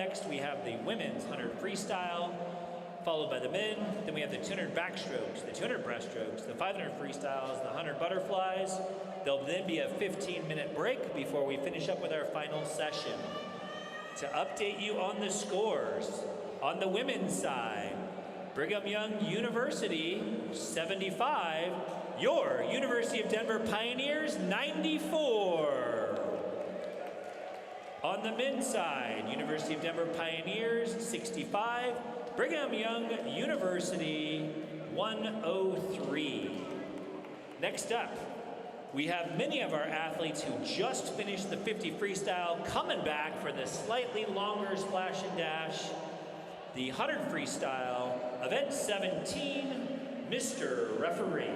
next, we have the women's 100 freestyle, followed by the men. Then we have the 200 backstrokes, the 200 breaststrokes, the 500 freestyles, the 100 butterflies. There'll then be a 15-minute break before we finish up with our final session. To update you on the scores, on the women's side, Brigham Young University, 75. Your University of Denver Pioneers, 94. On the men's side, University of Denver Pioneers, 65. Brigham Young University, 103. Next up, we have many of our athletes who just finished the 50 freestyle coming back for the slightly longer splash and dash. The 100 freestyle, event 17, Mr. Referee.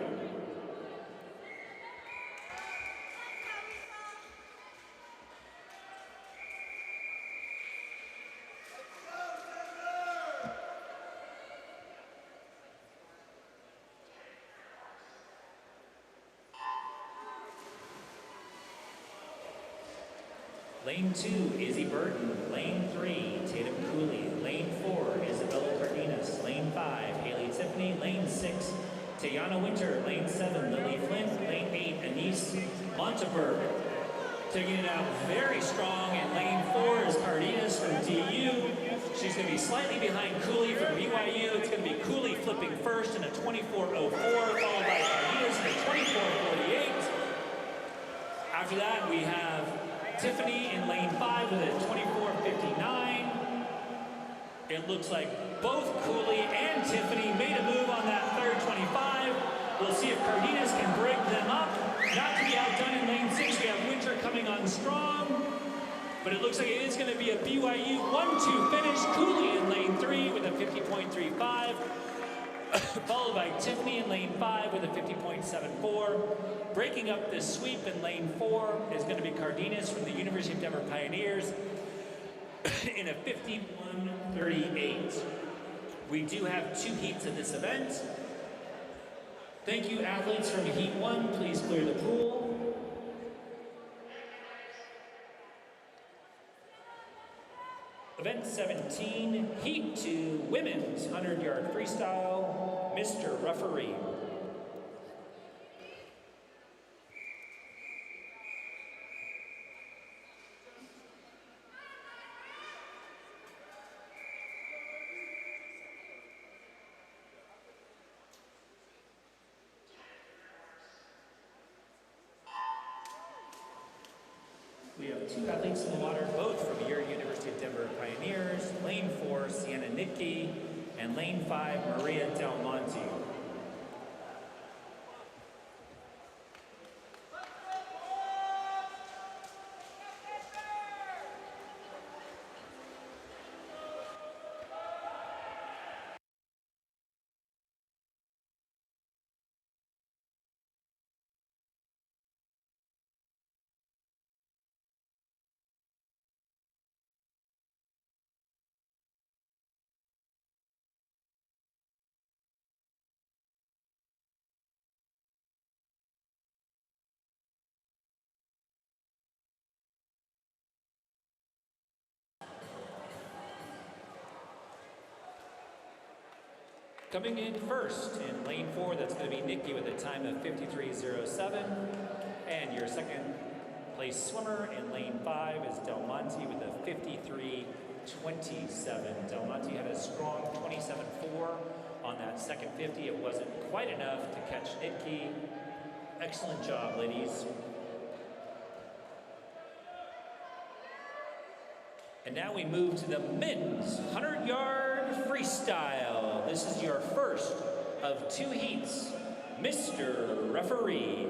Lane 2, Izzy Burton. Lane 3, Tatum Cooley. Lane 4, Isabella Cardenas. Lane 5, Haley Tiffany. Lane 6, Tayana Winter. Lane 7, Lily Flint. Lane 8, Anise Monteberg. Taking it out very strong in lane 4 is Cardenas from DU. She's going to be slightly behind Cooley from BYU. It's going to be Cooley flipping first in a 24.04, followed by Cardenas in a 24.48. After that, we have Tiffany in lane 5 with a 24.59. It looks like both Cooley and Tiffany made a move on that third 25. We'll see if Cardenas can break them up. Not to be outdone in lane 6, we have Winter coming on strong. But it looks like it is going to be a BYU 1-2 finish. Cooley in lane 3 with a 50.35. Followed by Tiffany in lane 5 with a 50.74. Breaking up this sweep in lane 4 is going to be Cardenas from the University of Denver Pioneers in a 51.38. We do have 2 heats in this event. Thank you, athletes from Heat 1. Please clear the pool. Event 17, Heat 2, Women's 100-yard freestyle, Mr. Referee. We have 2 athletes in the water, both from your University of Denver Pioneers. Lane 4, Sienna Nitke, and lane 5, Maria Del Monte. Coming in first in lane 4, that's going to be Nikki with a time of 53.07. And your second place swimmer in lane 5 is Del Monte with a 53.27. Del Monte had a strong 27.4 on that second 50. It wasn't quite enough to catch Nikki. Excellent job, ladies. And now we move to the men's 100-yard freestyle. This is your first of 2 heats. Mr. Referee.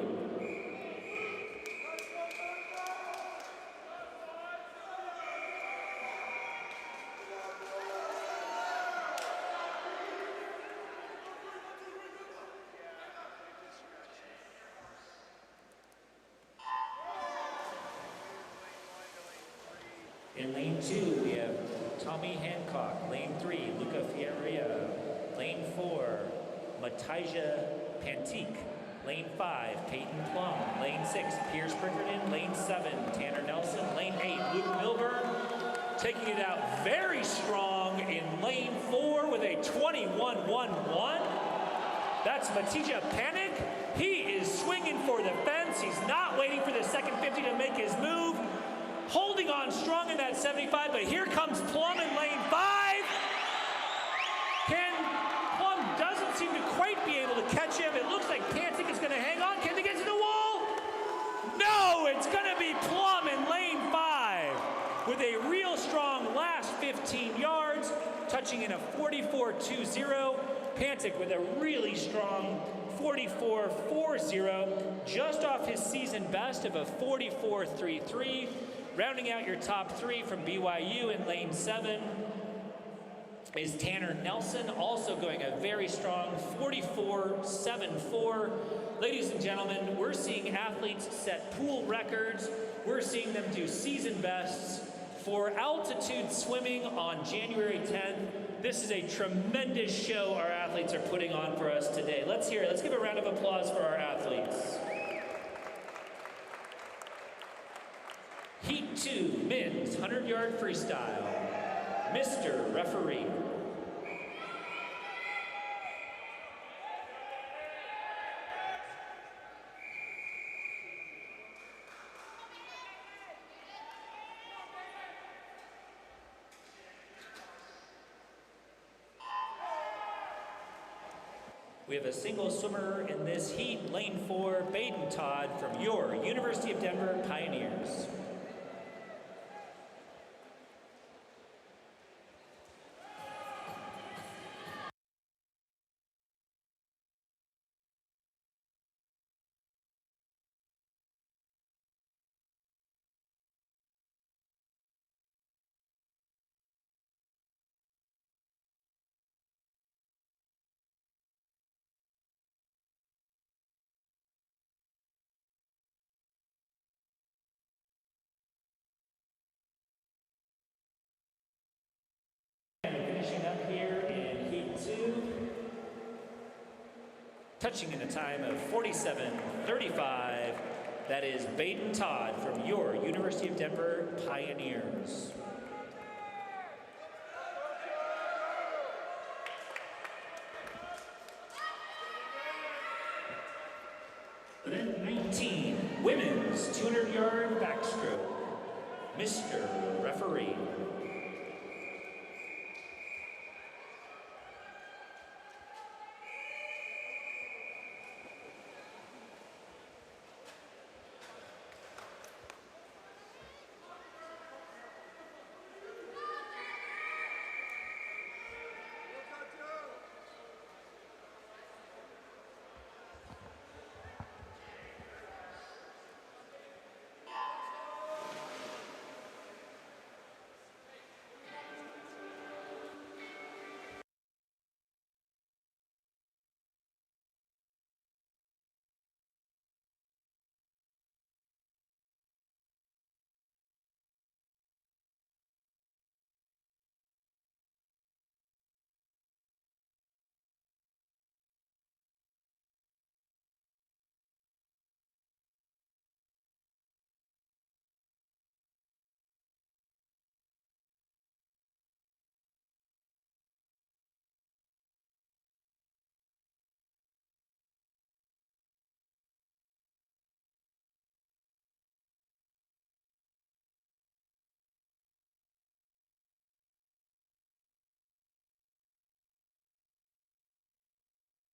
In lane 2, we have Tommy Hancock. Lane 3, Luca Fierria. Lane 4, Matija Pantique. Lane 5, Peyton Plum. Lane 6, Pierce Brickerton. Lane 7, Tanner Nelson. Lane 8, Luke Milburn. taking it out very strong in lane 4 with a 21.11. That's Matija Panic. He is swinging for the fence. He's not waiting for the second 50 to make his move. Holding on strong in that 75, but here comes Plum in lane 5. Plum doesn't seem to quite be able to catch him. It looks like Pantic is going to hang on. Can they get to the wall? No, it's going to be Plum in lane 5 with a real strong last 15 yards, touching in a 44.20. Pantic with a really strong 44.40, just off his season best of a 44.33. Rounding out your top 3 from BYU in lane 7 is Tanner Nelson, also going a very strong 44.74. Ladies and gentlemen, we're seeing athletes set pool records. We're seeing them do season bests for altitude swimming on January 10th. This is a tremendous show our athletes are putting on for us today. Let's hear it. Let's give a round of applause for our athletes. Heat 2, men's 100-yard freestyle. Mr. Referee. We have a single swimmer in this heat, lane 4, Baden Todd from your University of Denver Pioneers. Finishing up here in Heat 2, touching in a time of 47.35. That is Baden Todd from your University of Denver Pioneers. Event 19, women's 200-yard backstroke. Mr. Referee.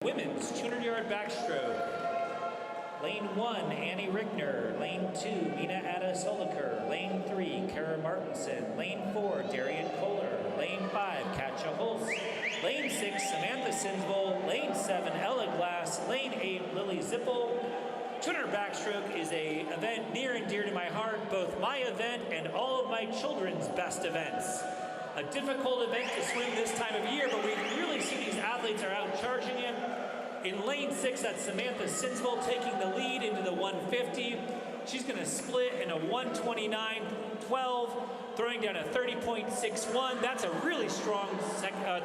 Women's 200-yard backstroke. Lane 1, Annie Rickner. Lane 2, Mina Ada-Soliker. Lane 3, Kara Martinson. Lane 4, Darian Kohler. Lane 5, Katja Holst. Lane 6, Samantha Sinsvold. Lane 7, Ella Glass. Lane 8, Lily Zippel. 200 backstroke is an event near and dear to my heart, both my event and all of my children's best events. A difficult event to swim this time of year, but we really see these athletes are out charging him. In lane 6, that's Samantha Sinsvold taking the lead into the 150. She's going to split in a 129.12, throwing down a 30.61. That's a really strong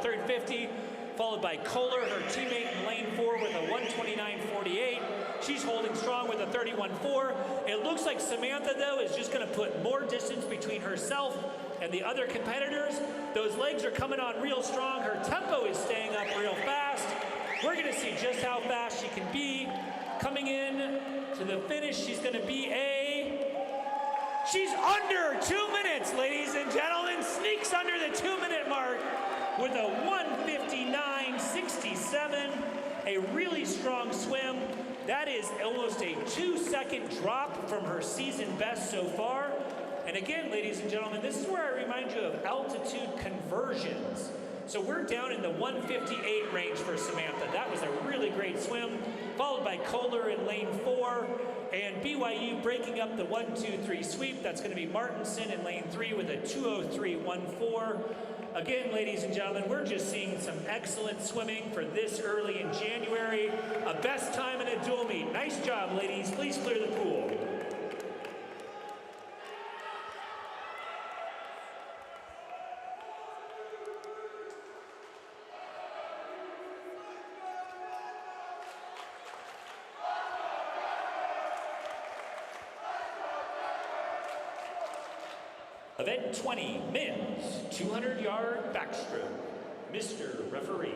third 50, followed by Kohler, her teammate in lane 4 with a 129.48. She's holding strong with a 31.4. It looks like Samantha, though, is just going to put more distance between herself and the other competitors. Those legs are coming on real strong. Her tempo is staying up real fast. We're going to see just how fast she can be. Coming in to the finish, she's going to be she's under 2 minutes, ladies and gentlemen. Sneaks under the 2-minute mark with a 1:59.67. A really strong swim. That is almost a 2-second drop from her season best so far. And again, ladies and gentlemen, this is where I remind you of altitude conversions. So we're down in the 158 range for Samantha. That was a really great swim, followed by Kohler in lane 4, and BYU breaking up the 1-2-3 sweep. That's going to be Martinson in lane 3 with a 2:03.14. Again, ladies and gentlemen, we're just seeing some excellent swimming for this early in January. A best time in a dual meet. Nice job, ladies. Please clear the pool. Event 20, men's 200-yard backstroke. Mr. Referee.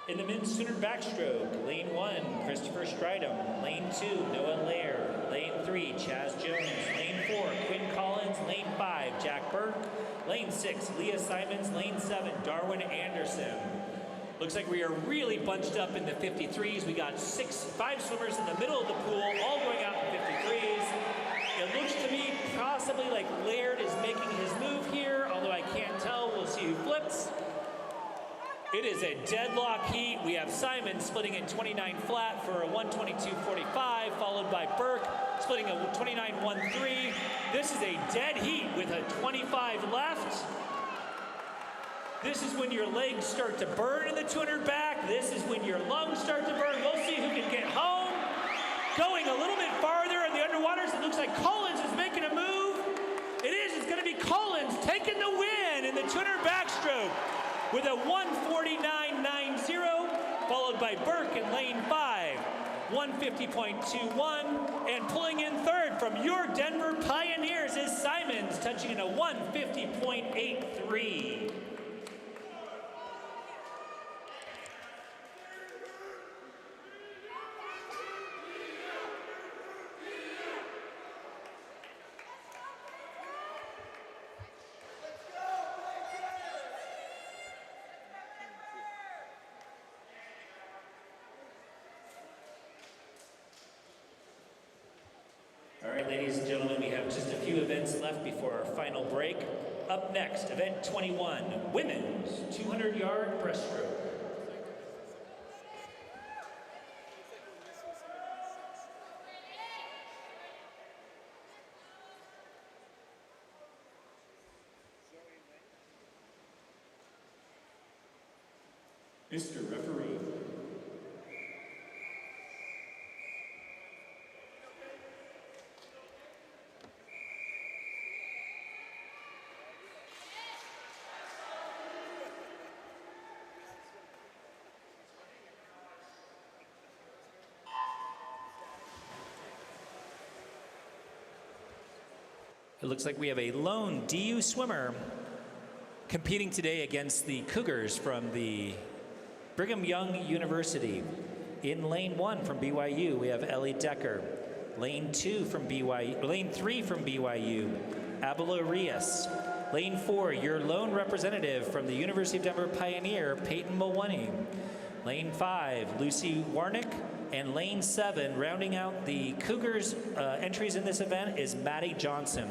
In the men's 200 backstroke, lane 1, Christopher Stridham. Lane 2, Noah Laird. Lane 3, Chaz Jones. Lane 4, Quinn Collins. Lane 5, Jack Burke. Lane 6, Leah Simons. Lane 7, Darwin Anderson. Looks like we are really bunched up in the 53s. We got 5 swimmers in the middle of the pool, all going out in 53s. It looks to me possibly like Laird is making his move here, although I can't tell. We'll see who flips. It is a deadlock heat. We have Simon splitting in 29 flat for a 1:22.45, followed by Burke splitting a 29.13. This is a dead heat with a 25 left. This is when your legs start to burn in the 200 back. This is when your lungs start to burn. We'll see who can get home. Going a little bit farther in the underwaters, it looks like Collins is making a move. It is. It's going to be Collins taking the win in the 200 backstroke with a 1:49.90, followed by Burke in lane 5, 1:50.21, and pulling in third from your Denver Pioneers is Simons, touching in a 1:50.83. All right, ladies and gentlemen, we have just a few events left before our final break. Up next, event 21, women's 200-yard breaststroke. Mr. Referee. It looks like we have a lone DU swimmer competing today against the Cougars from the Brigham Young University. In lane 1 from BYU, we have Ellie Decker. Lane 2 from BYU, lane 3 from BYU, Abelo Rios. Lane 4, your lone representative from the University of Denver Pioneer, Peyton Mulwani. Lane 5, Lucy Warnick. And lane 7, rounding out the Cougars entries in this event, is Maddie Johnson.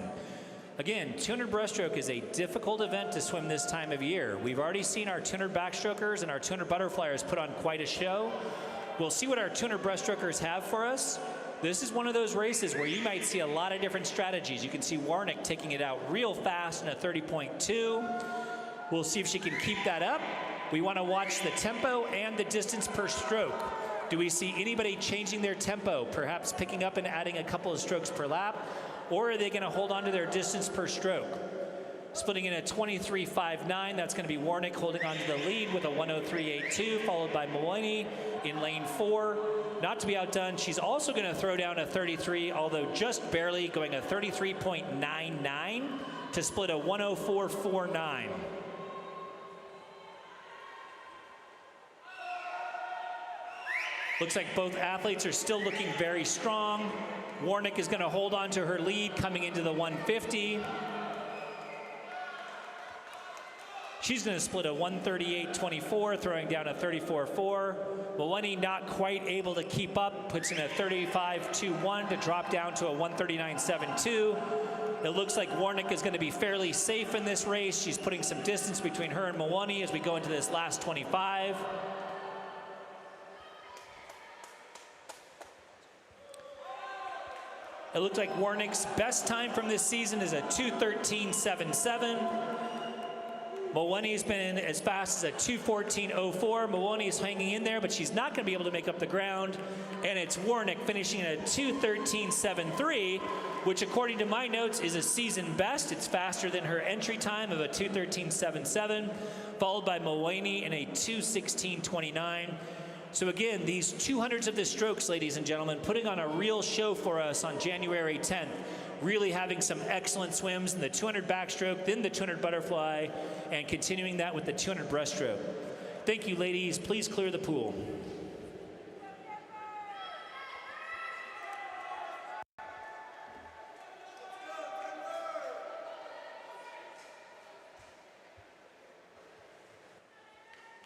Again, 200 breaststroke is a difficult event to swim this time of year. We've already seen our 200 backstrokers and our 200 butterflyers put on quite a show. We'll see what our 200 breaststrokers have for us. This is one of those races where you might see a lot of different strategies. You can see Warnick taking it out real fast in a 30.2. We'll see if she can keep that up. We want to watch the tempo and the distance per stroke. Do we see anybody changing their tempo, perhaps picking up and adding a couple of strokes per lap? Or are they going to hold on to their distance per stroke? Splitting in a 23.59, that's going to be Warnick holding on to the lead with a 103.82, followed by Mulwani in lane 4. Not to be outdone, she's also going to throw down a 33, although just barely, going a 33.99 to split a 104.49. Looks like both athletes are still looking very strong. Warnick is going to hold on to her lead coming into the 150. She's going to split a 138.24, throwing down a 34.4. Mulwani not quite able to keep up, puts in a 35.21 to drop down to a 139.72. It looks like Warnick is going to be fairly safe in this race. She's putting some distance between her and Mulwani as we go into this last 25. It looks like Warnick's best time from this season is a 2:13.77. Mulwani's been as fast as a 2:14.04. Mulwani is hanging in there, but she's not going to be able to make up the ground. And it's Warnick finishing at a 2:13.73, which according to my notes is a season best. It's faster than her entry time of a 2:13.77, followed by Mulwani in a 2:16.29. So again, these 200s of the strokes, ladies and gentlemen, putting on a real show for us on January 10th. Really having some excellent swims in the 200 backstroke, then the 200 butterfly, and continuing that with the 200 breaststroke. Thank you, ladies. Please clear the pool.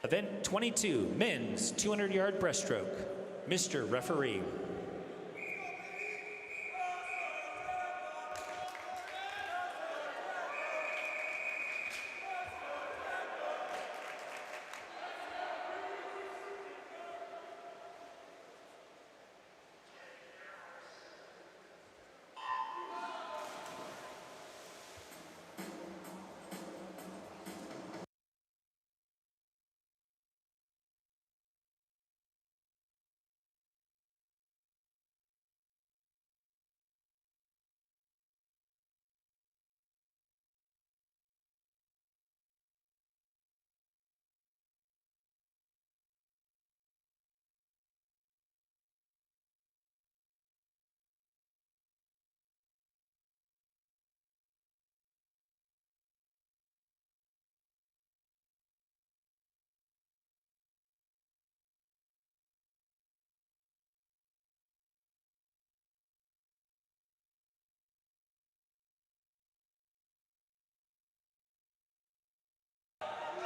Event 22, men's 200-yard breaststroke. Mr. Referee.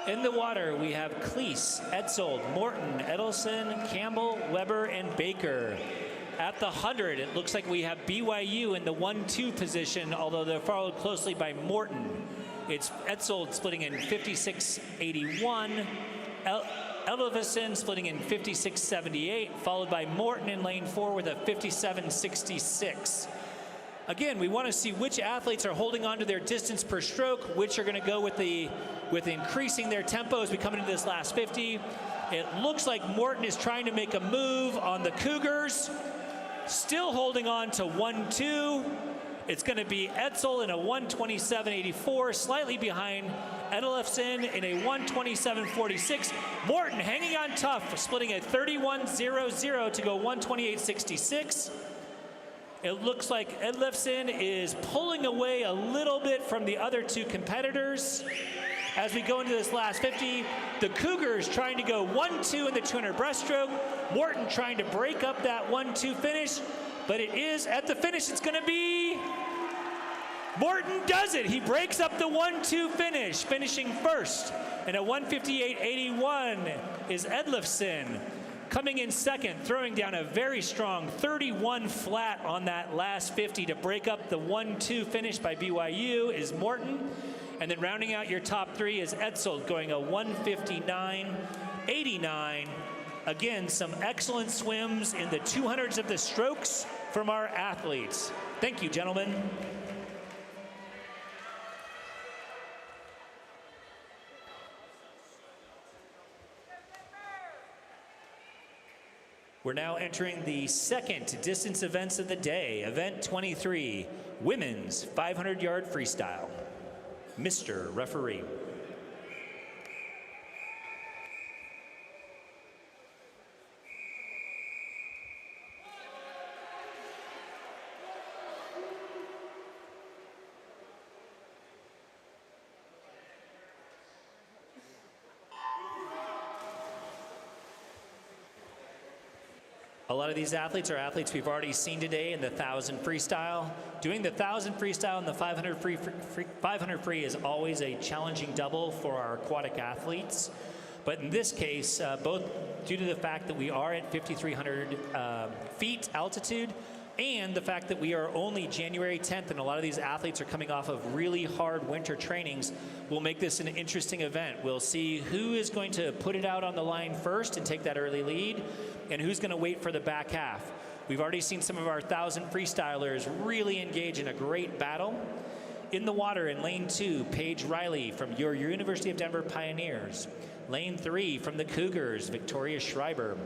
In the water, we have Cleese, Etzold, Morton, Edelson, Campbell, Weber, and Baker. At the 100, it looks like we have BYU in the 1-2 position, although they're followed closely by Morton. It's Etzold splitting in 56.81, Elevison splitting in 56.78, followed by Morton in lane 4 with a 57.66. Again, we want to see which athletes are holding on to their distance per stroke, which are going to go with increasing their tempo as we come into this last 50. It looks like Morton is trying to make a move on the Cougars, still holding on to 1-2. It's going to be Etzel in a 127.84, slightly behind Edelefson in a 127.46. Morton hanging on tough, splitting at 31.00 to go 128.66. It looks like Edlefsen is pulling away a little bit from the other two competitors. As we go into this last 50, the Cougars trying to go 1-2 in the 200 breaststroke. Morton trying to break up that 1-2 finish, but it is at the finish, it's gonna be, Morton does it. He breaks up the 1-2 finish, finishing first. And at 1:58.81 is Edlefsen. Coming in second, throwing down a very strong 31 flat on that last 50 to break up the 1-2 finish by BYU is Morton. And then rounding out your top three is Edsel going a 1:59.89. Again, some excellent swims in the 200s of the strokes from our athletes. Thank you, gentlemen. We're now entering the second distance events of the day, event 23, women's 500-yard freestyle. Mr. Referee. A lot of these athletes are athletes we've already seen today in the 1,000 freestyle. Doing the 1,000 freestyle and the 500 free is always a challenging double for our aquatic athletes. But in this case, both due to the fact that we are at 5,300 feet altitude and the fact that we are only January 10th and a lot of these athletes are coming off of really hard winter trainings, will make this an interesting event. We'll see who is going to put it out on the line first and take that early lead, and who's going to wait for the back half. We've already seen some of our 1,000 freestylers really engage in a great battle. In the water in lane 2, Paige Riley from your University of Denver Pioneers. Lane 3 from the Cougars, Victoria Schreiber.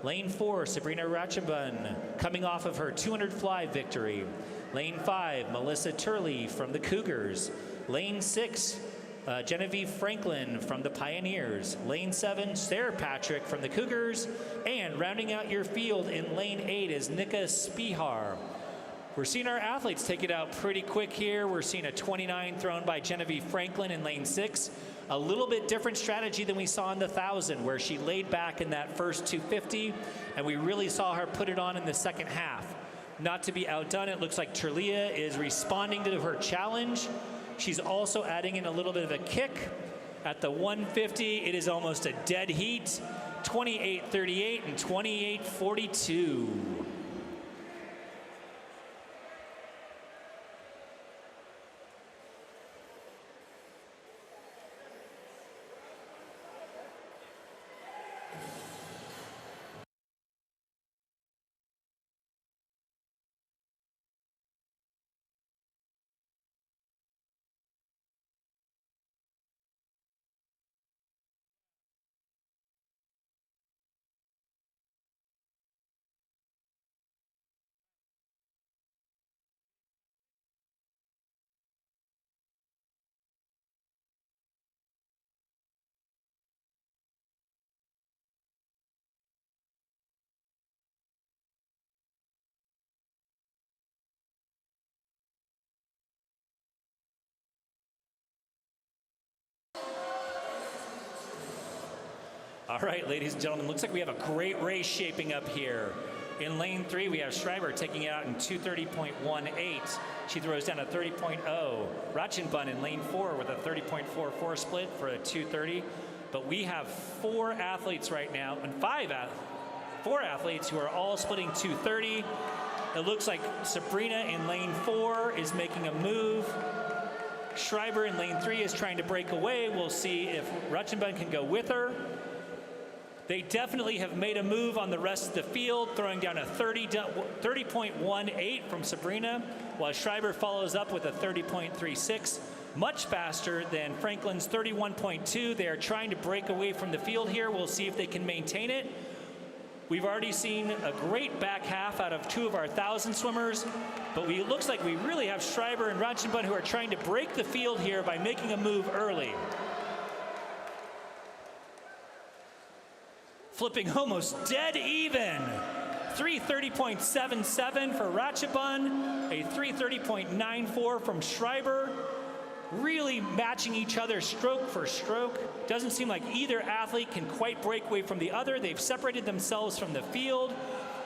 Lane 4, Sabrina Ratchabun, coming off of her 200 fly victory. Lane 5, Melissa Turley from the Cougars. Lane 6, Genevieve Franklin from the Pioneers. Lane 7, Sarah Patrick from the Cougars. And rounding out your field in lane 8 is Nika Spihar. We're seeing our athletes take it out pretty quick here. We're seeing a 29 thrown by Genevieve Franklin in lane 6. A little bit different strategy than we saw in the 1,000, where she laid back in that first 250, and we really saw her put it on in the second half. Not to be outdone, it looks like Turlia is responding to her challenge. She's also adding in a little bit of a kick. At the 150, it is almost a dead heat, 28.38 and 28.42. All right, ladies and gentlemen, looks like we have a great race shaping up here. In lane 3, we have Schreiber taking it out in 2:30.18. She throws down a 30.0. Ratchenbun in lane 4 with a 30.44 split for a 2:30. But we have 4 athletes right now, and 4 athletes who are all splitting 2:30. It looks like Sabrina in lane 4 is making a move. Schreiber in lane 3 is trying to break away. We'll see if Ratchenbun can go with her. They definitely have made a move on the rest of the field, throwing down a 30.18 from Sabrina, while Schreiber follows up with a 30.36, much faster than Franklin's 31.2. They are trying to break away from the field here. We'll see if they can maintain it. We've already seen a great back half out of 2 of our 1,000 swimmers, but it looks like we really have Schreiber and Ratchenbun who are trying to break the field here by making a move early. Flipping almost dead even. 3:30.77 for Ratchabun, a 3:30.94 from Schreiber. Really matching each other stroke for stroke. Doesn't seem like either athlete can quite break away from the other. They've separated themselves from the field.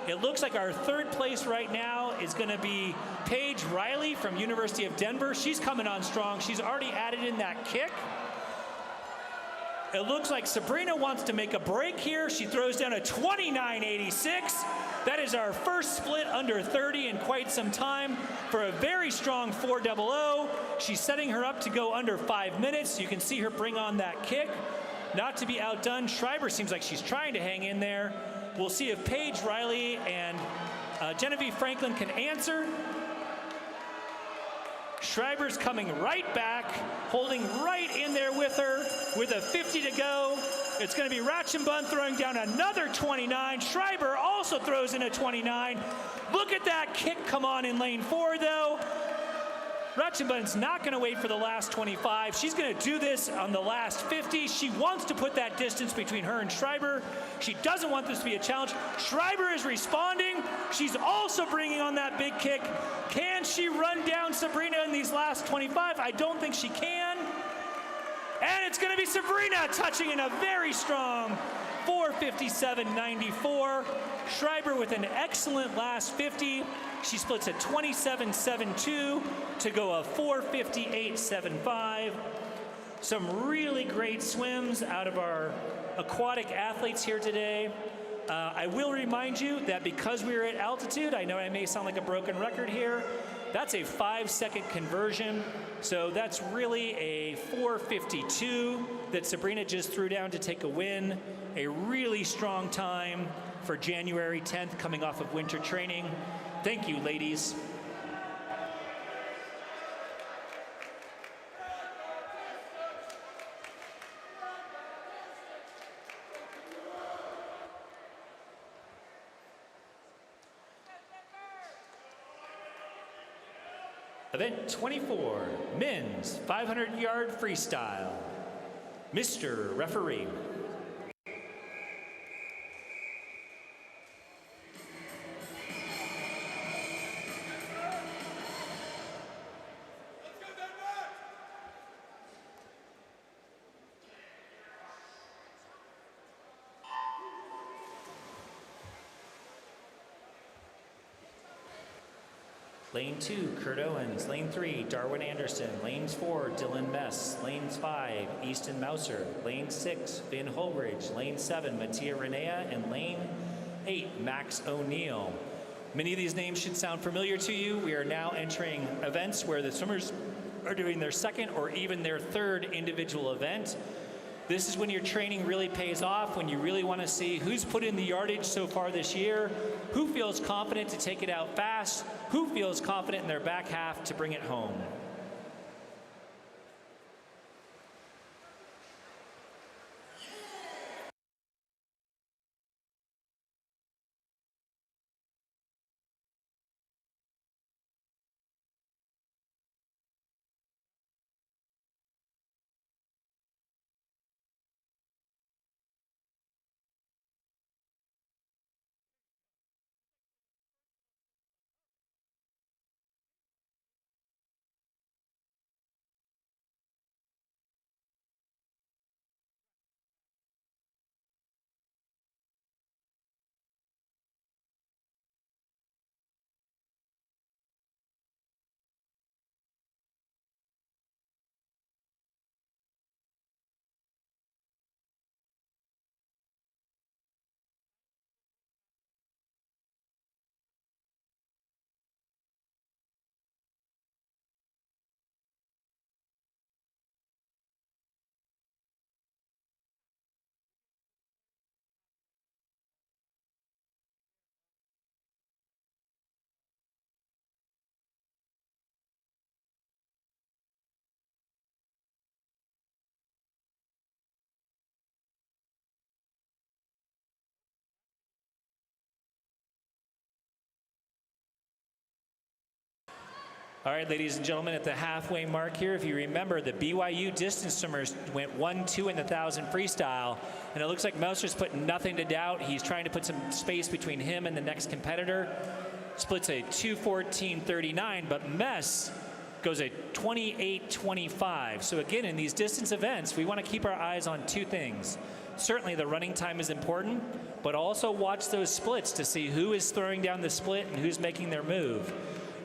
It looks like our third place right now is going to be Paige Riley from University of Denver. She's coming on strong. She's already added in that kick. It looks like Sabrina wants to make a break here. She throws down a 29.86. That is our first split under 30 in quite some time for a very strong 400. She's setting her up to go under 5 minutes. You can see her bring on that kick. Not to be outdone, Schreiber seems like she's trying to hang in there. We'll see if Paige Riley and Genevieve Franklin can answer. Schreiber's coming right back, holding right in there with her with a 50 to go. It's going to be Ratchabun throwing down another 29. Schreiber also throws in a 29. Look at that kick come on in lane 4, though. Ratchabun's not going to wait for the last 25. She's going to do this on the last 50. She wants to put that distance between her and Schreiber. She doesn't want this to be a challenge. Schreiber is responding. She's also bringing on that big kick. Can she run down Sabrina in these last 25? I don't think she can. And it's going to be Sabrina touching in a very strong 4:57.94. Schreiber with an excellent last 50. She splits a 27.72 to go a 4:58.75. Some really great swims out of our aquatic athletes here today. I will remind you that because we are at altitude, I know I may sound like a broken record here, that's a 5-second conversion. So that's really a 4:52 that Sabrina just threw down to take a win. A really strong time for January 10th coming off of winter training. Thank you, ladies. Event 24, men's 500-yard freestyle. Mr. Referee. Lane 2, Kurt Owens. Lane 3, Darwin Anderson. Lanes 4, Dylan Mess. Lanes 5, Easton Mouser. Lane 6, Finn Holbridge. Lane 7, Mattia Renea. And lane 8, Max O'Neill. Many of these names should sound familiar to you. We are now entering events where the swimmers are doing their second or even their third individual event. This is when your training really pays off, when you really want to see who's put in the yardage so far this year, who feels confident to take it out fast, who feels confident in their back half to bring it home. All right, ladies and gentlemen, at the halfway mark here, if you remember, the BYU distance swimmers went 1-2 in the 1,000 freestyle, and it looks like Mouser's put nothing to doubt. He's trying to put some space between him and the next competitor. Splits a 2:14.39, but Mess goes a 28.25. So again, in these distance events, we want to keep our eyes on two things. Certainly the running time is important, but also watch those splits to see who is throwing down the split and who's making their move.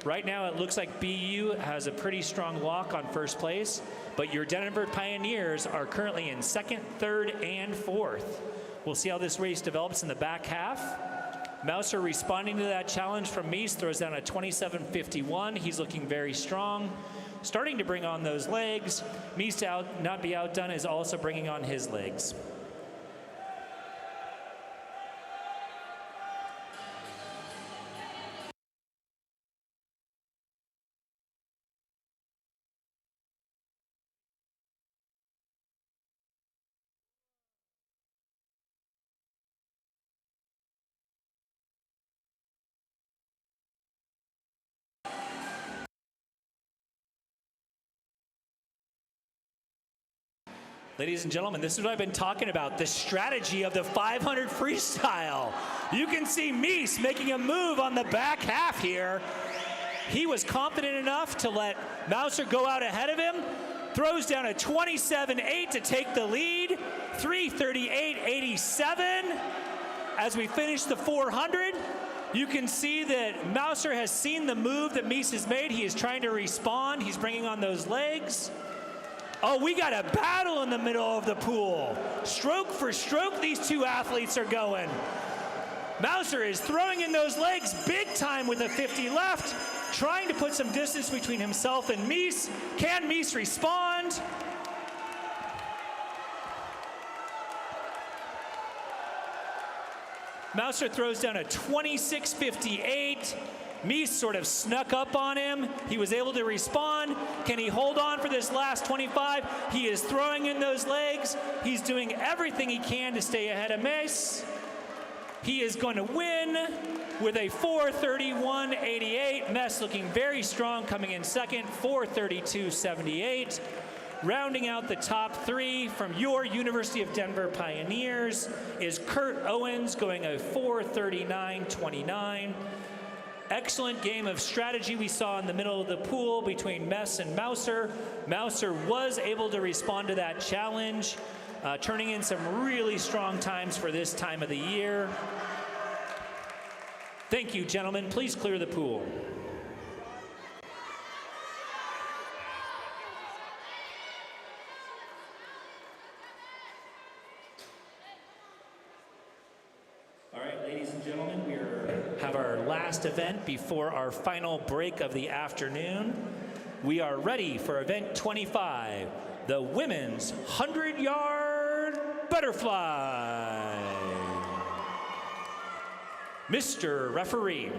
Right now, it looks like BU has a pretty strong lock on first place, but your Denver Pioneers are currently in second, third, and fourth. We'll see how this race develops in the back half. Mouser responding to that challenge from Mies, throws down a 27.51. He's looking very strong, starting to bring on those legs. Mies to not be outdone is also bringing on his legs. Ladies and gentlemen, this is what I've been talking about, the strategy of the 500 freestyle. You can see Mies making a move on the back half here. He was confident enough to let Mouser go out ahead of him, throws down a 27.8 to take the lead, 3:38.87. As we finish the 400, you can see that Mouser has seen the move that Mies has made. He is trying to respond. He's bringing on those legs. Oh, we got a battle in the middle of the pool. Stroke for stroke, these two athletes are going. Mouser is throwing in those legs big time with a 50 left, trying to put some distance between himself and Mies. Can Mies respond? Mouser throws down a 26.58. Mies sort of snuck up on him. He was able to respond. Can he hold on for this last 25? He is throwing in those legs. He's doing everything he can to stay ahead of Mies. He is going to win with a 4:31.88. Mess looking very strong, coming in second, 4:32.78. Rounding out the top three from your University of Denver Pioneers is Kurt Owens, going a 4:39.29. Excellent game of strategy we saw in the middle of the pool between Mess and Mouser. Mouser was able to respond to that challenge, turning in some really strong times for this time of the year. Thank you, gentlemen. Please clear the pool. All right, ladies and gentlemen, we have our last event before our final break of the afternoon. We are ready for event 25, the women's 100-yard butterfly. Mr. Referee.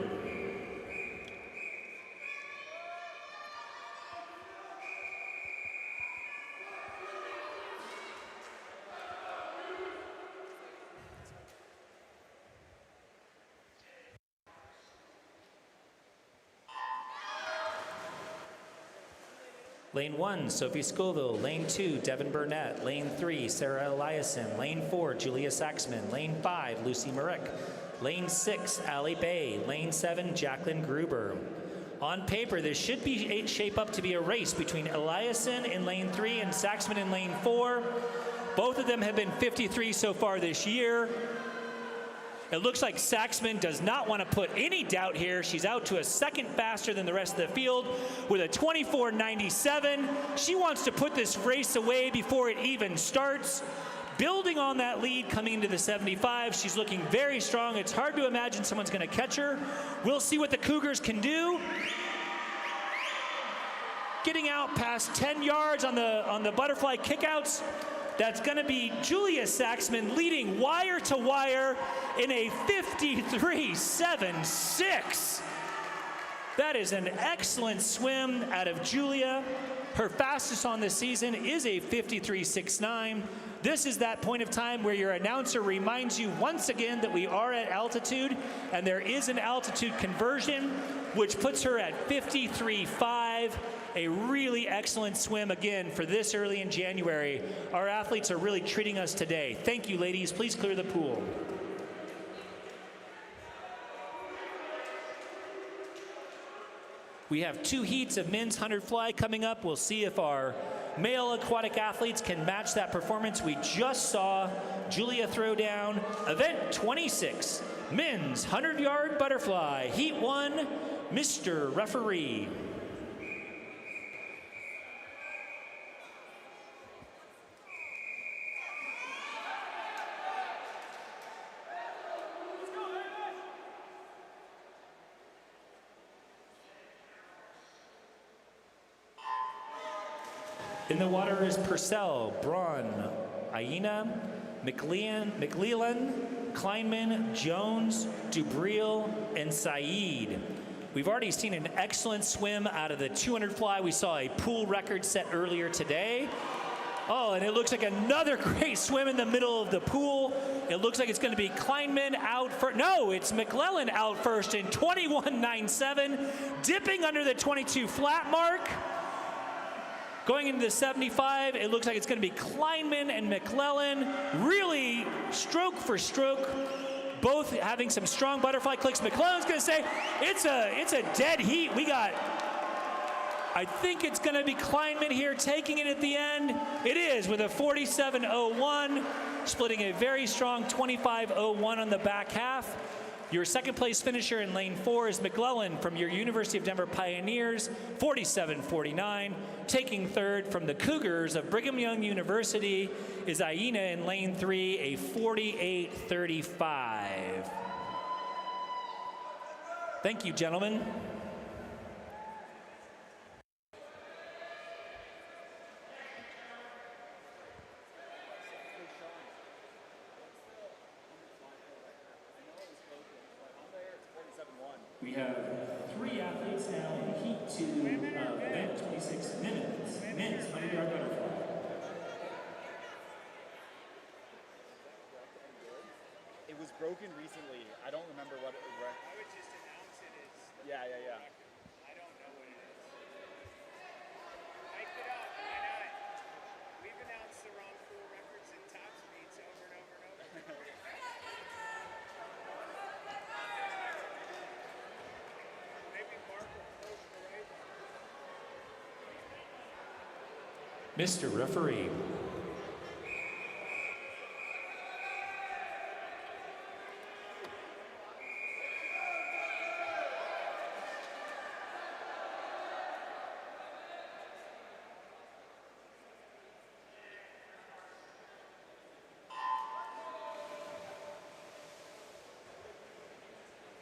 Lane 1, Sophie Scoville. Lane 2, Devin Burnett. Lane 3, Sarah Eliason. Lane 4, Julia Saxman. Lane 5, Lucy Marek. Lane 6, Allie Bay. Lane 7, Jacqueline Gruber. On paper, this should be shape up to be a race between Eliason in lane 3 and Saxman in lane 4. Both of them have been 53 so far this year. It looks like Saxman does not want to put any doubt here. She's out to a second faster than the rest of the field with a 24.97. She wants to put this race away before it even starts. Building on that lead coming into the 75, she's looking very strong. It's hard to imagine someone's going to catch her. We'll see what the Cougars can do. Getting out past 10 yards on the butterfly kickouts. That's going to be Julia Saxman leading wire to wire in a 53.76. That is an excellent swim out of Julia. Her fastest on the season is a 53.69. This is that point of time where your announcer reminds you once again that we are at altitude, and there is an altitude conversion, which puts her at 53.5. 75. A really excellent swim again for this early in January. Our athletes are really treating us today. Thank you, ladies. Please clear the pool. We have 2 heats of men's 100 fly coming up. We'll see if our male aquatic athletes can match that performance we just saw. Julia Throwdown, event 26, men's 100-yard butterfly, heat 1, Mr. Referee. In the water is Purcell, Braun, Aina, McLeland, Kleinman, Jones, Dubril, and Saeed. We've already seen an excellent swim out of the 200 fly. We saw a pool record set earlier today. Oh, and it looks like another great swim in the middle of the pool. It looks like it's going to be Kleinman out first. No, it's McLellan out first in 21.97, dipping under the 22 flat mark. Going into the 75, it looks like it's going to be Kleinman and McLellan, really stroke for stroke, both having some strong butterfly clicks. McLellan's going to say, it's a dead heat. I think it's going to be Kleinman here taking it at the end. It is with a 47.01, splitting a very strong 25.01 on the back half. Your second place finisher in lane 4 is McLellan from your University of Denver Pioneers, 47.49. Taking third from the Cougars of Brigham Young University is Aina in lane 3, a 48.35. Thank you, gentlemen. We have 3 athletes now in heat 2 of event 26 men's 100-yard butterfly. It was broken recently. I don't remember what it was. I would just announce it as Yeah. I don't know what it is. Hype it up, why not? We've announced the wrong pool records and top speeds over and over and over. Maybe Mark will close the right one. Mr. Referee.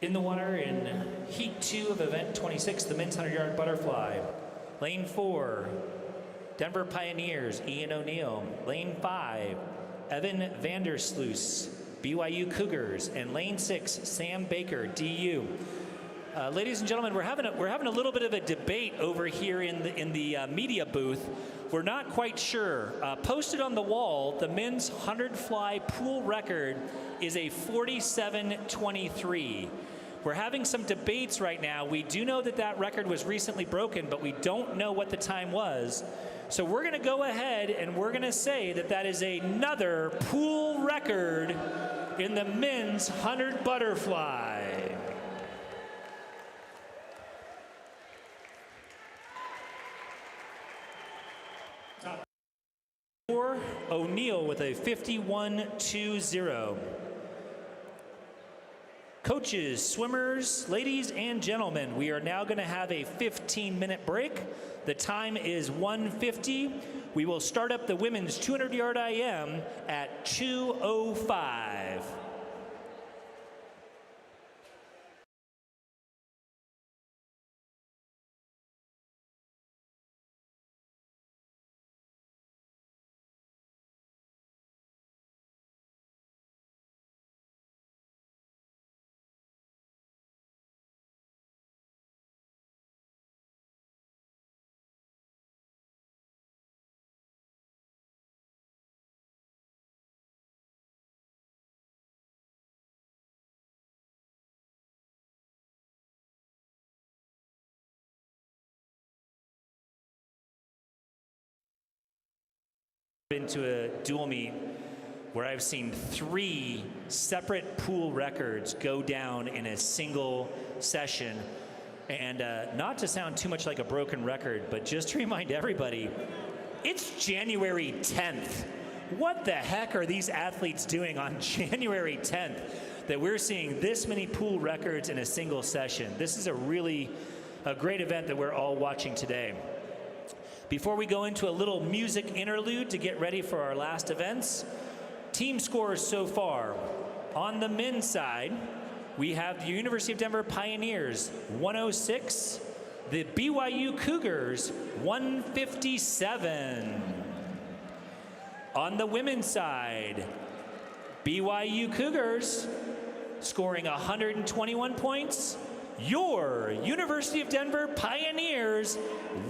In the water in heat 2 of event 26, the men's 100-yard butterfly. Lane 4, Denver Pioneers, Ian O'Neill. Lane 5, Evan Vandersloos, BYU Cougars. And lane 6, Sam Baker, DU. Ladies and gentlemen, we're having a little bit of a debate over here in the media booth. We're not quite sure. Posted on the wall, the men's 100 fly pool record is a 47.23. We're having some debates right now. We do know that that record was recently broken, but we don't know what the time was. So we're going to go ahead and we're going to say that that is another pool record in the men's 100 butterfly. Top 4, O'Neill with a 51.20. Coaches, swimmers, ladies and gentlemen, we are now going to have a 15-minute break. The time is 1:50. We will start up the women's 200-yard IM at 2:05. been to a dual meet where I've seen 3 separate pool records go down in a single session. And not to sound too much like a broken record, but just to remind everybody, it's January 10th. What the heck are these athletes doing on January 10th that we're seeing this many pool records in a single session? This is a great event that we're all watching today. Before we go into a little music interlude to get ready for our last events, team scores so far. On the men's side, we have the University of Denver Pioneers 106, the BYU Cougars 157. On the women's side, BYU Cougars scoring 121 points. Your University of Denver Pioneers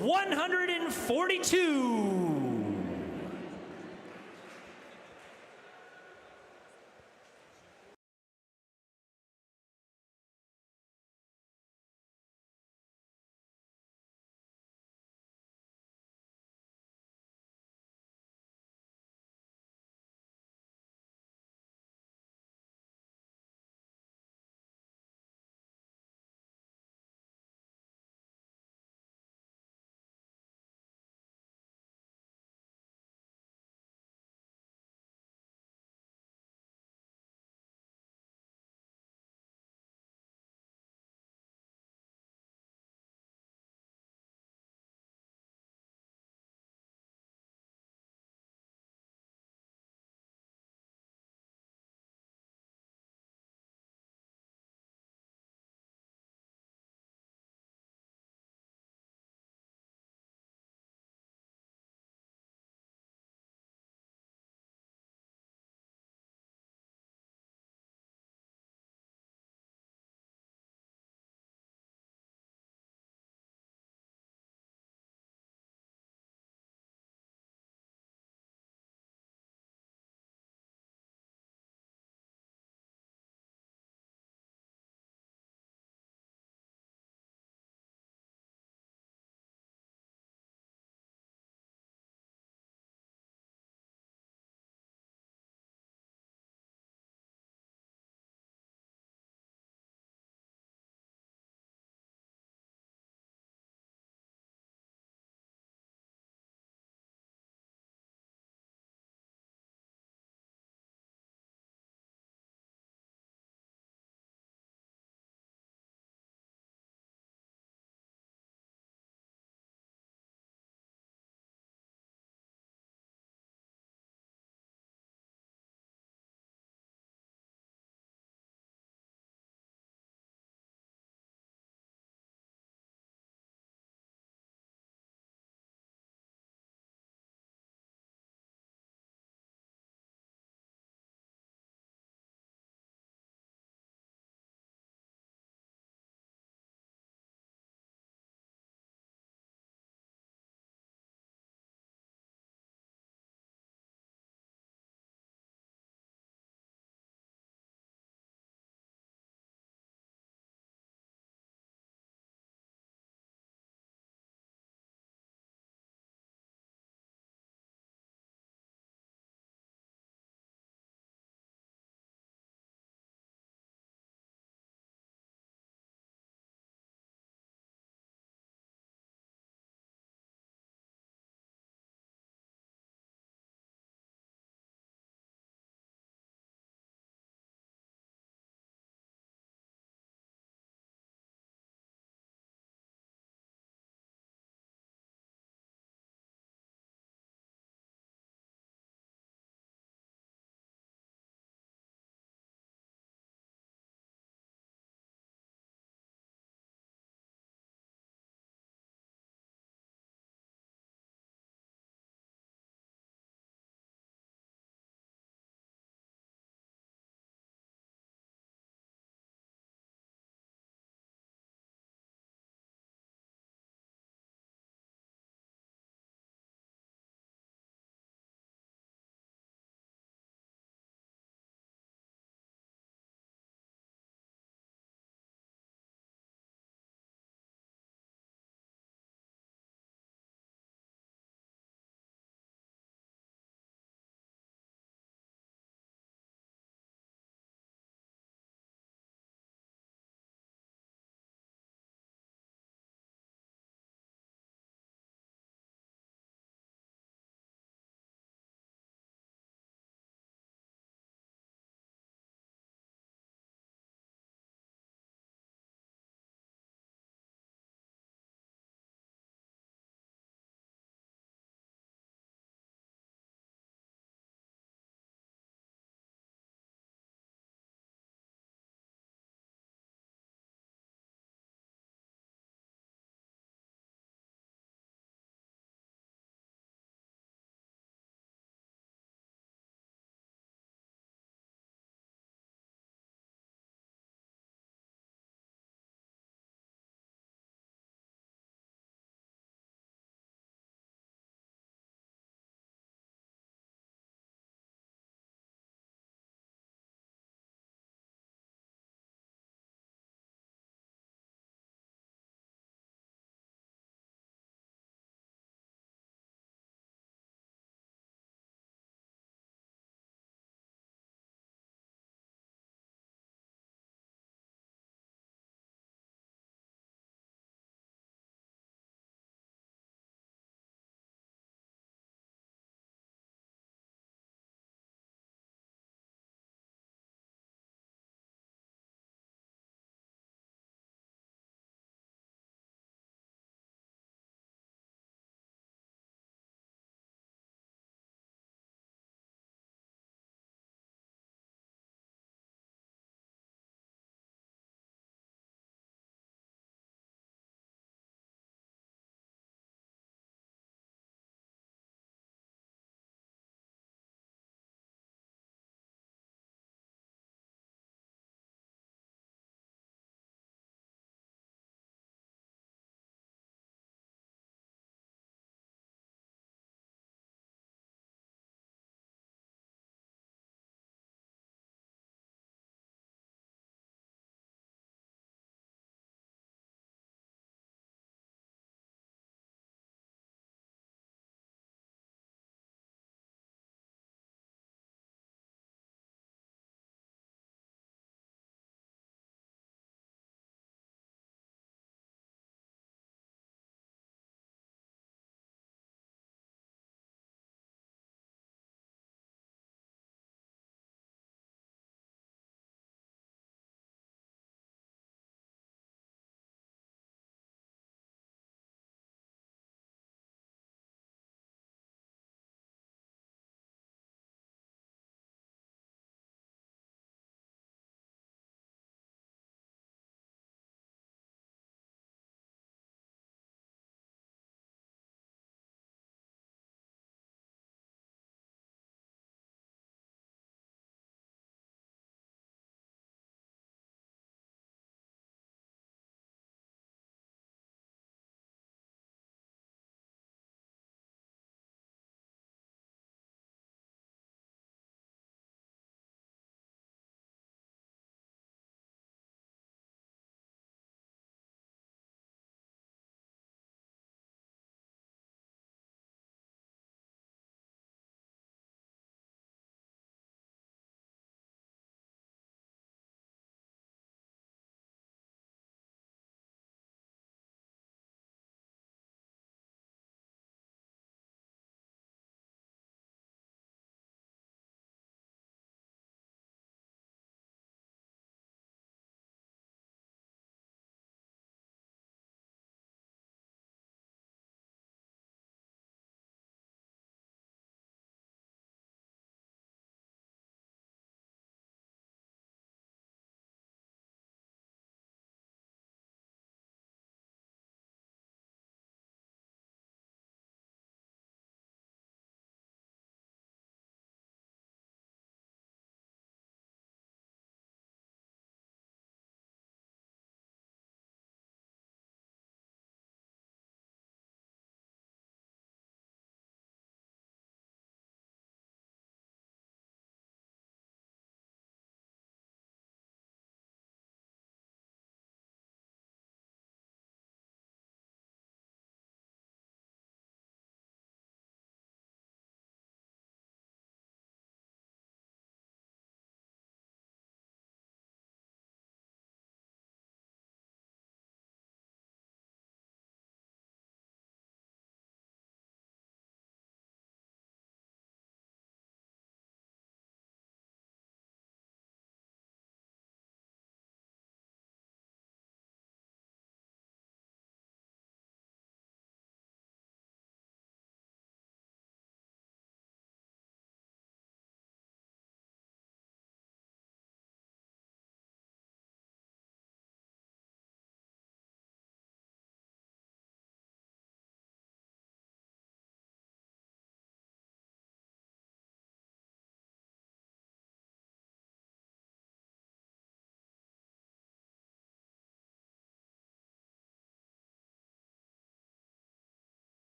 142.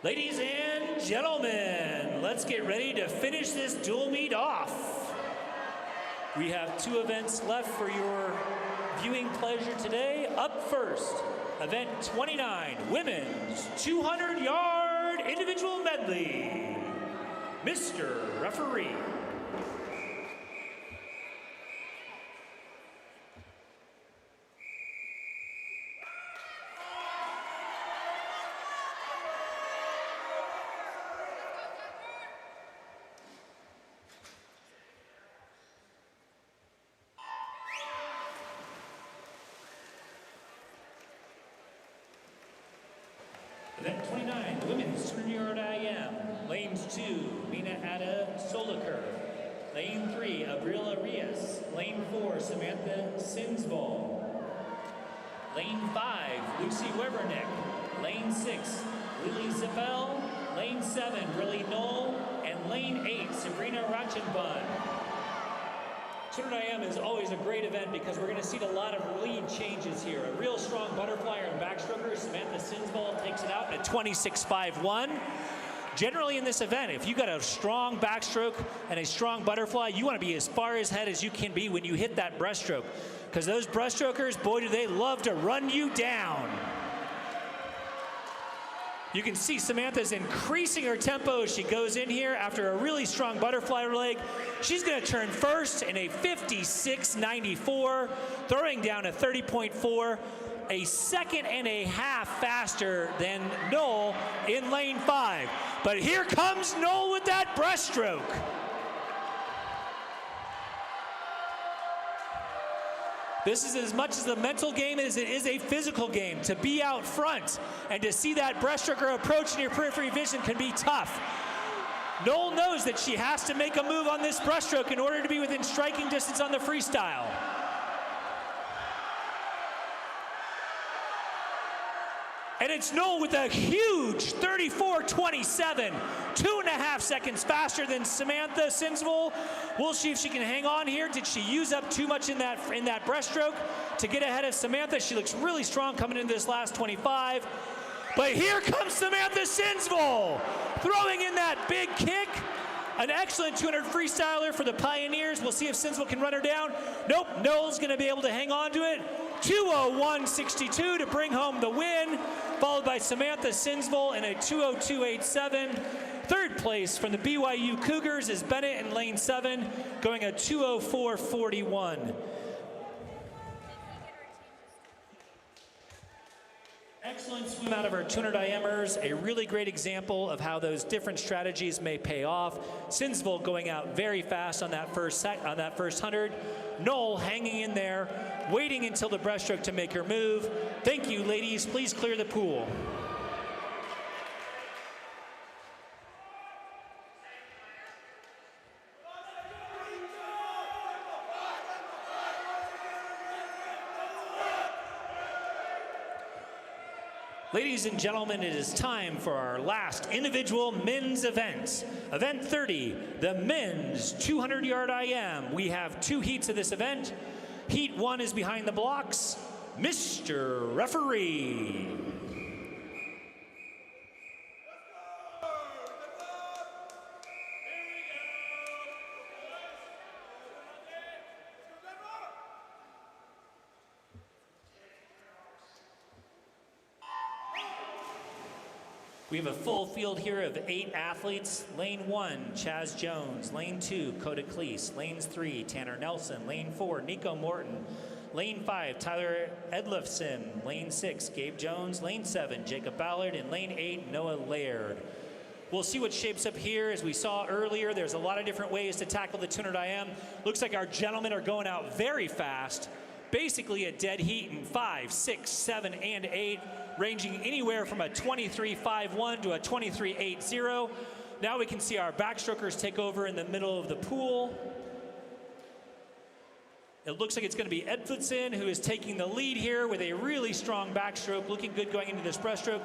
Ladies and gentlemen, let's get ready to finish this dual meet off. We have 2 events left for your viewing pleasure today. Up first, event 29, women's 200-yard individual medley. Mr. Referee. Event 29, the women's 200-yard IM. Lanes 2, Mina Ada Soliker. Lane 3, Abril Arias. Lane 4, Samantha Sinsvall. Lane 5, Lucy Webernick. Lane 6, Lily Zippel. Lane 7, Riley Knoll. And lane 8, Sabrina Rachenbun. 200 IM is always a great event because we're going to see a lot of lead changes here. A real strong butterflyer and backstroker, Samantha Sinsvall, takes it out at 26.51. Generally in this event, if you got a strong backstroke and a strong butterfly, you want to be as far ahead as you can be when you hit that breaststroke. Because those breaststrokers, boy, do they love to run you down. You can see Samantha's increasing her tempo as she goes in here after a really strong butterfly leg. She's going to turn first in a 56.94, throwing down a 30.4, a second and a half faster than Knoll in lane 5. But here comes Knoll with that breaststroke. This is as much as a mental game as it is a physical game. To be out front and to see that breaststroker approach in your periphery vision can be tough. Knoll knows that she has to make a move on this breaststroke in order to be within striking distance on the freestyle. And it's Knoll with a huge 34.27, 2.5 seconds faster than Samantha Sinsvall. We'll see if she can hang on here. Did she use up too much in that breaststroke to get ahead of Samantha? She looks really strong coming into this last 25. But here comes Samantha Sinsvall, throwing in that big kick. An excellent 200 freestyler for the Pioneers. We'll see if Sinsvall can run her down. Nope, Knoll's gonna be able to hang on to it. 2:01.62 to bring home the win, followed by Samantha Sinsvall in a 2:02.87. Third place from the BYU Cougars is Bennett in lane 7, going a 2:04.41. Excellent swim out of our 200 IMers, a really great example of how those different strategies may pay off. Sinsvall going out very fast on that first 100. Knoll hanging in there, waiting until the breaststroke to make her move. Thank you, ladies. Please clear the pool. Ladies and gentlemen, it is time for our last individual men's event. Event 30, the men's 200-yard IM. We have 2 heats of this event. Heat 1 is behind the blocks. Mr. Referee. We have a full field here of 8 athletes. Lane 1, Chaz Jones. Lane 2, Coda Cleese. Lanes 3, Tanner Nelson. Lane 4, Nico Morton. Lane 5, Tyler Edlifson. Lane 6, Gabe Jones. Lane 7, Jacob Ballard. And lane 8, Noah Laird. We'll see what shapes up here. As we saw earlier, there's a lot of different ways to tackle the 200 IM. Looks like our gentlemen are going out very fast. Basically a dead heat in 5, 6, 7, and 8. Ranging anywhere from a 23.51 to a 23.80. Now we can see our backstrokers take over in the middle of the pool. It looks like it's going to be Edfudson who is taking the lead here with a really strong backstroke, looking good going into this breaststroke.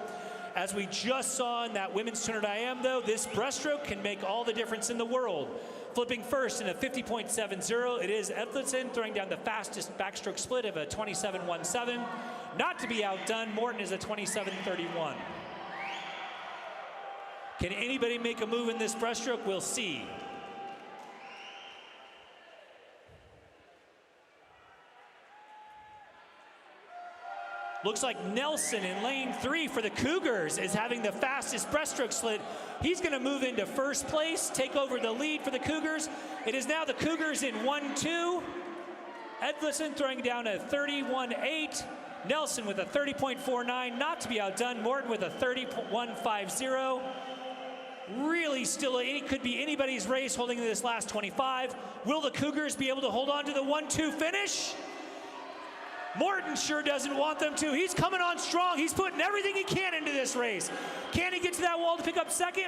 As we just saw in that women's 200 IM though, this breaststroke can make all the difference in the world. Flipping first in a 50.70, it is Edfudson throwing down the fastest backstroke split of a 27.17. Not to be outdone, Morton is a 27.31. Can anybody make a move in this breaststroke? We'll see. Looks like Nelson in lane 3 for the Cougars is having the fastest breaststroke split. He's going to move into first place, take over the lead for the Cougars. It is now the Cougars in 1-2. Edlison throwing down a 31.8. Nelson with a 30.49, not to be outdone. Morton with a 31.50. Really still, it could be anybody's race holding in this last 25. Will the Cougars be able to hold on to the 1-2 finish? Morton sure doesn't want them to. He's coming on strong. He's putting everything he can into this race. Can he get to that wall to pick up second?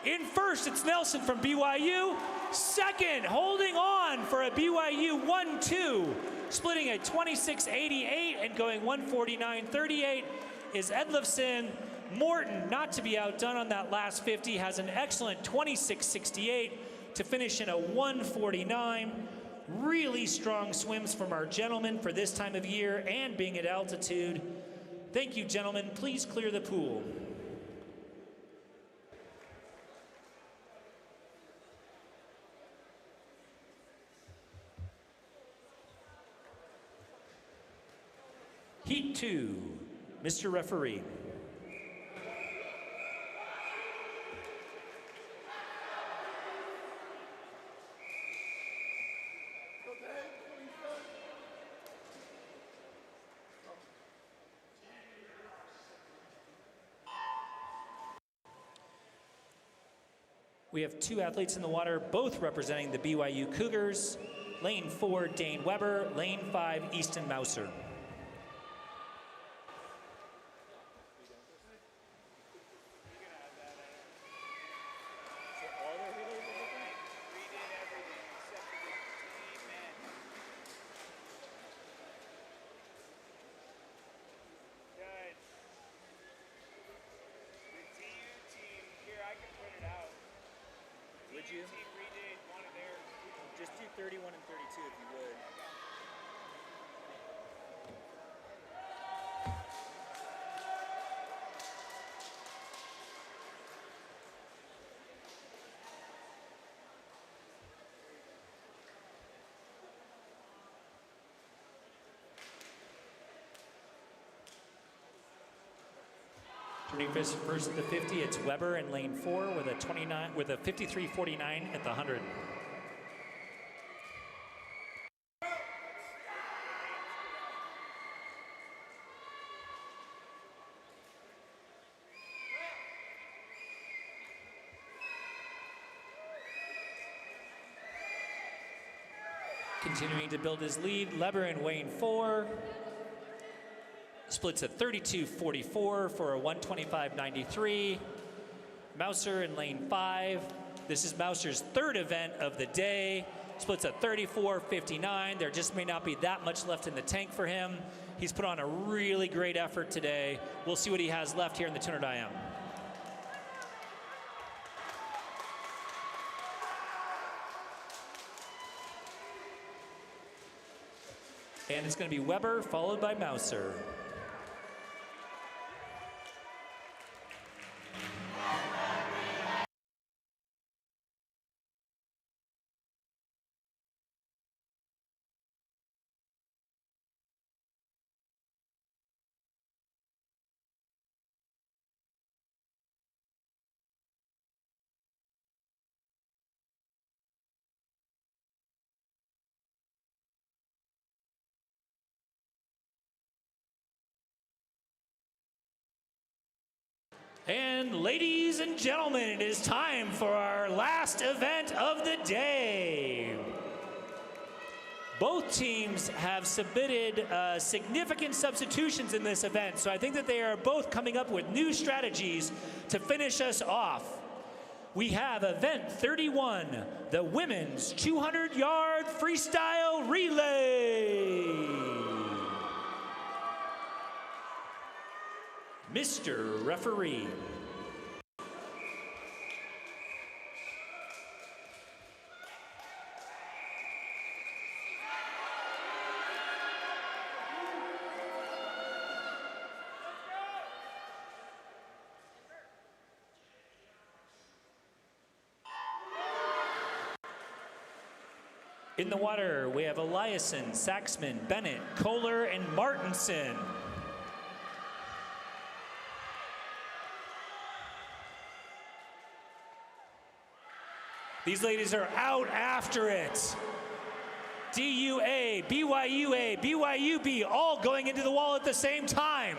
In first, it's Nelson from BYU. Second, holding on for a BYU 1-2, splitting a 26.88 and going 149.38 is Edlifson. Morton, not to be outdone on that last 50, has an excellent 26.68 to finish in a 149. Really strong swims from our gentlemen for this time of year and being at altitude. Thank you, gentlemen. Please clear the pool. Heat 2, Mr. Referee. We have two athletes in the water, both representing the BYU Cougars. Lane 4, Dane Weber. Lane 5, Easton Mouser. Team redid one of their. Just do 31 and 32 if you would. Turning first at the 50, it's Weber in lane 4 with a 53.49 at the 100. Continuing to build his lead, Leber in lane 4. Splits at 32.44 for a 125.93. Mouser in lane 5. This is Mouser's third event of the day. Splits at 34.59. There just may not be that much left in the tank for him. He's put on a really great effort today. We'll see what he has left here in the 200 IM. And it's going to be Weber followed by Mouser. And ladies and gentlemen, it is time for our last event of the day. Both teams have submitted significant substitutions in this event, so I think that they are both coming up with new strategies to finish us off. We have event 31, the women's 200-yard freestyle relay. Mr. Referee. In the water, we have Eliason, Saxman, Bennett, Kohler, and Martinson. These ladies are out after it. DUA, BYUA, BYUB, all going into the wall at the same time.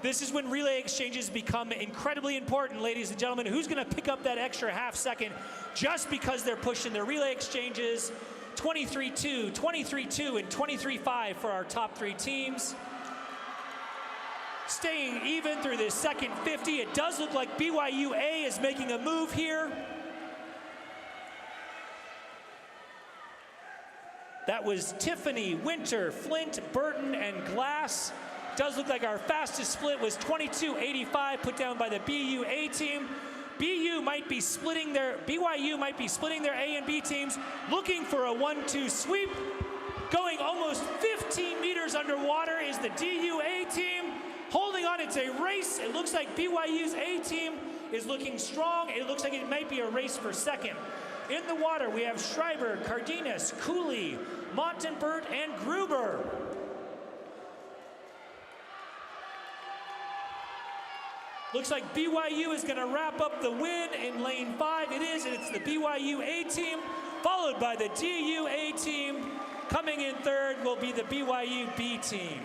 This is when relay exchanges become incredibly important, ladies and gentlemen. Who's going to pick up that extra half second just because they're pushing their relay exchanges? 23-2, 23-2, and 23-5 for our top three teams. Staying even through this second 50. It does look like BYUA is making a move here. That was Tiffany, Winter, Flint, Burton, and Glass. Does look like our fastest split was 22.85, put down by the BUA team. BYU might be splitting their A and B teams, looking for a 1-2 sweep. Going almost 15 meters underwater is the DUA team. Holding on, it's a race. It looks like BYU's A team is looking strong. It looks like it might be a race for second. In the water, we have Schreiber, Cardenas, Cooley, Montenbert, and Gruber. Looks like BYU is going to wrap up the win in lane 5. It is, and it's the BYU A team, followed by the DUA team. Coming in third will be the BYU B team.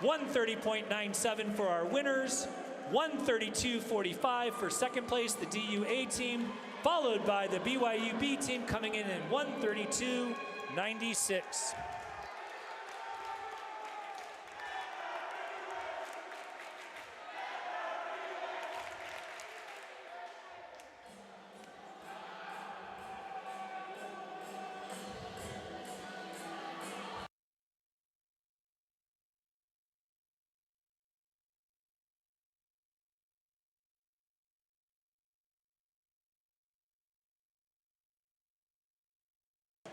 130.97 for our winners, 132.45 for second place, the DUA team, followed by the BYU B team coming in at 132.96.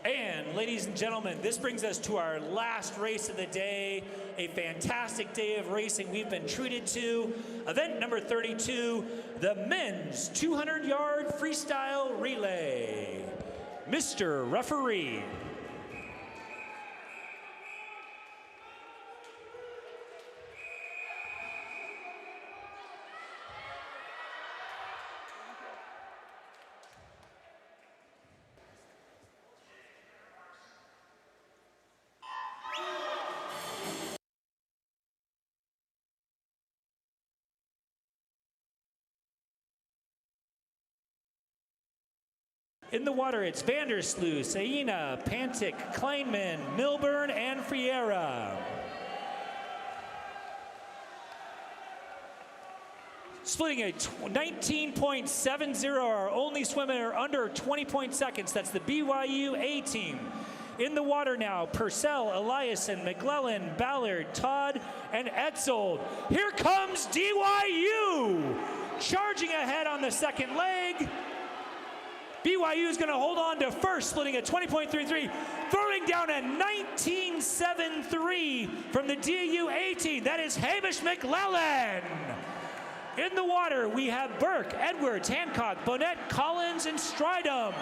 And ladies and gentlemen, this brings us to our last race of the day. A fantastic day of racing we've been treated to. Event number 32, the men's 200-yard freestyle relay. Mr. Referee. In the water, it's Vandersloot, Saina, Pantic, Kleinman, Milburn, and Friera. Splitting a 19.70, our only swimmer under 20 seconds. That's the BYU A team. In the water now, Purcell, Eliason, McClellan, Ballard, Todd, and Etzold. Here comes DYU, charging ahead on the second leg. BYU is going to hold on to first, splitting a 20.33, throwing down a 19.73 from the DUA team. That is Hamish McClellan. In the water, we have Burke, Edwards, Hancock, Bonnet, Collins, and Stridham.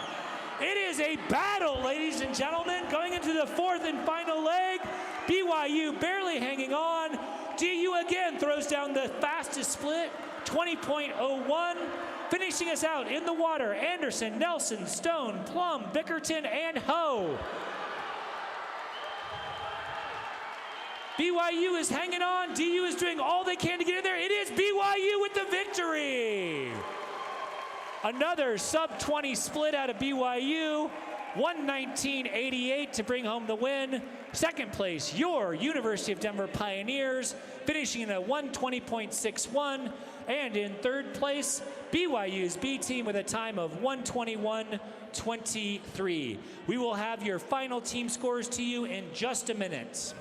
It is a battle, ladies and gentlemen, going into the fourth and final leg. BYU barely hanging on. DU again throws down the fastest split, 20.01. Finishing us out in the water, Anderson, Nelson, Stone, Plum, Bickerton, and Ho. BYU is hanging on. DU is doing all they can to get in there. It is BYU with the victory. Another sub-20 split out of BYU. 119.88 to bring home the win. Second place, your University of Denver Pioneers, finishing in a 120.61. And in third place, BYU's B team with a time of 121.23. We will have your final team scores to you in just a minute.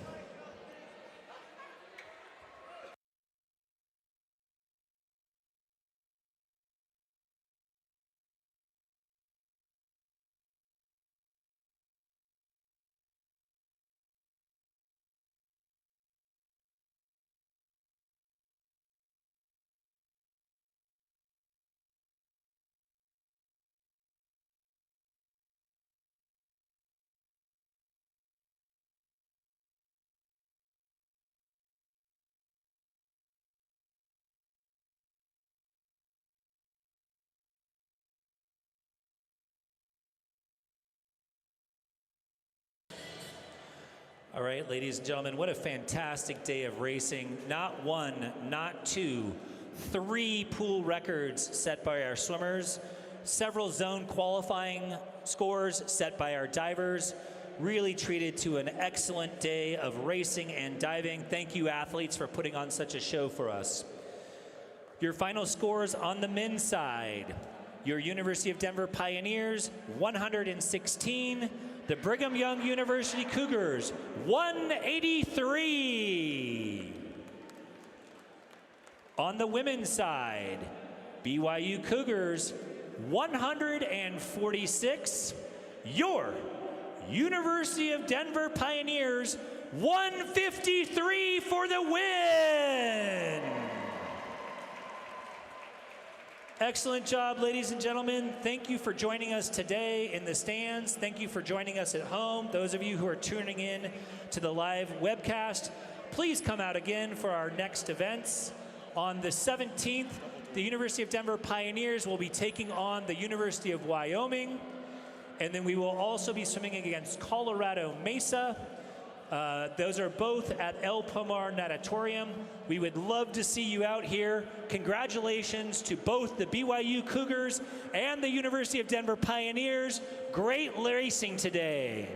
All right, ladies and gentlemen, what a fantastic day of racing. Not one, not two, 3 pool records set by our swimmers, several zone qualifying scores set by our divers. Really treated to an excellent day of racing and diving. Thank you, athletes, for putting on such a show for us. Your final scores on the men's side. Your University of Denver Pioneers, 116. The Brigham Young University Cougars, 183. On the women's side, BYU Cougars, 146. Your University of Denver Pioneers, 153 for the win. Excellent job, ladies and gentlemen. Thank you for joining us today in the stands. Thank you for joining us at home. Those of you who are tuning in to the live webcast, please come out again for our next events. On the 17th, the University of Denver Pioneers will be taking on the University of Wyoming. And then we will also be swimming against Colorado Mesa. Those are both at El Pomar Natatorium. We would love to see you out here. Congratulations to both the BYU Cougars and the University of Denver Pioneers. Great racing today.